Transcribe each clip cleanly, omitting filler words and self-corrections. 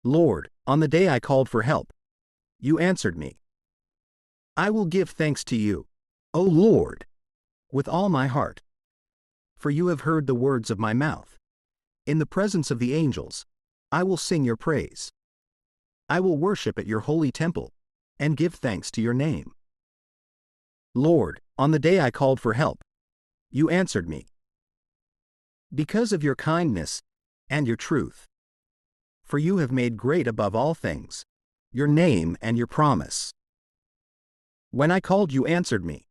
Lord, on the day I called for help, you answered me. I will give thanks to you, O Lord, with all my heart. For you have heard the words of my mouth. In the presence of the angels, I will sing your praise. I will worship at your holy temple, and give thanks to your name. Lord, on the day I called for help, you answered me. Because of your kindness and your truth. For you have made great above all things your name and your promise. When I called, you answered me.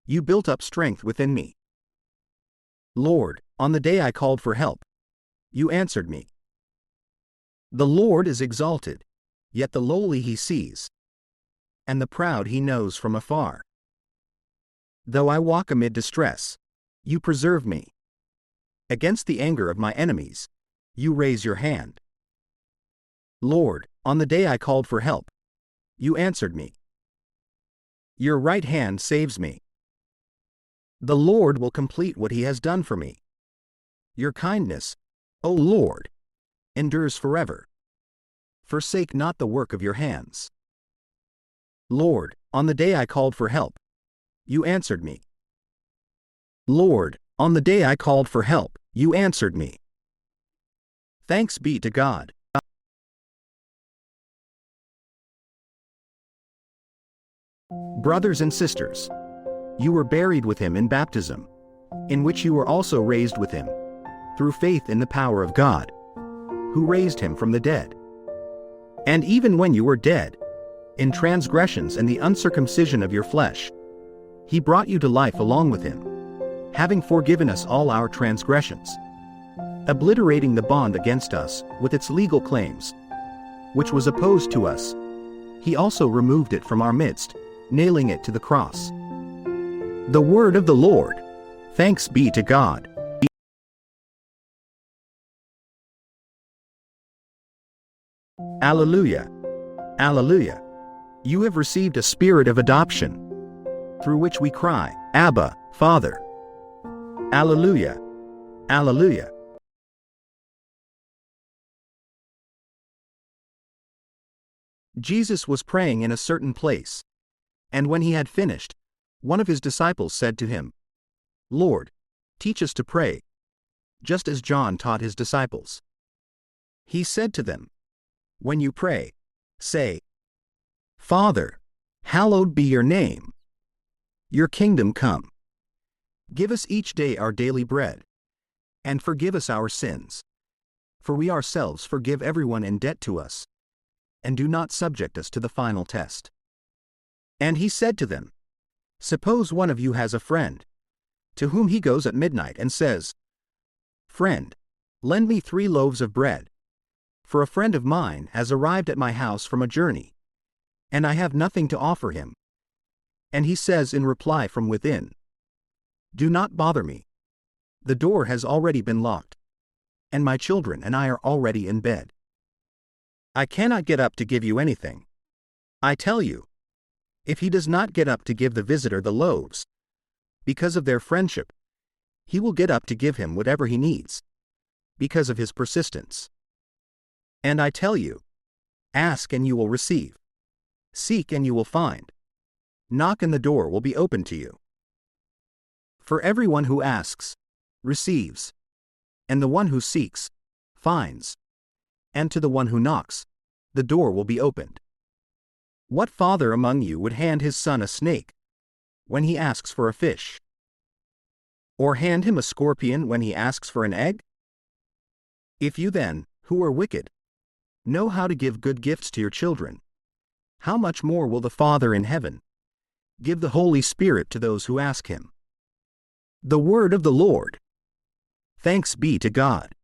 You built up strength within me. Lord, on the day I called for help, you answered me. The Lord is exalted, yet the lowly he sees, and the proud he knows from afar. Though I walk amid distress, you preserve me. Against the anger of my enemies, you raise your hand. Lord, on the day I called for help, you answered me. Your right hand saves me. The Lord will complete what he has done for me. Your kindness, O Lord, endures forever. Forsake not the work of your hands. Lord, on the day I called for help, you answered me. Lord, on the day I called for help, you answered me. Thanks be to God. Brothers and sisters, you were buried with him in baptism, in which you were also raised with him, through faith in the power of God, who raised him from the dead. And even when you were dead, in transgressions and the uncircumcision of your flesh, he brought you to life along with him, having forgiven us all our transgressions, obliterating the bond against us with its legal claims, which was opposed to us. He also removed it from our midst, nailing it to the cross. The word of the Lord. Thanks be to God. Alleluia. Alleluia. You have received a spirit of adoption, through which we cry, Abba, Father. Alleluia. Alleluia. Jesus was praying in a certain place, and when he had finished, one of his disciples said to him, Lord, teach us to pray, just as John taught his disciples. He said to them, when you pray, say, Father, hallowed be your name. Your kingdom come. Give us each day our daily bread, and forgive us our sins, for we ourselves forgive everyone in debt to us, and do not subject us to the final test. And he said to them, suppose one of you has a friend, to whom he goes at midnight and says, Friend, lend me 3 loaves of bread, for a friend of mine has arrived at my house from a journey, and I have nothing to offer him. And he says in reply from within, Do not bother me. The door has already been locked, and my children and I are already in bed. I cannot get up to give you anything. I tell you, if he does not get up to give the visitor the loaves, because of their friendship, he will get up to give him whatever he needs, because of his persistence. And I tell you, ask and you will receive. Seek and you will find. Knock and the door will be opened to you. For everyone who asks, receives, and the one who seeks, finds, and to the one who knocks, the door will be opened. What father among you would hand his son a snake when he asks for a fish? Or hand him a scorpion when he asks for an egg? If you then, who are wicked, know how to give good gifts to your children, how much more will the Father in heaven give the Holy Spirit to those who ask him? The word of the Lord. Thanks be to God.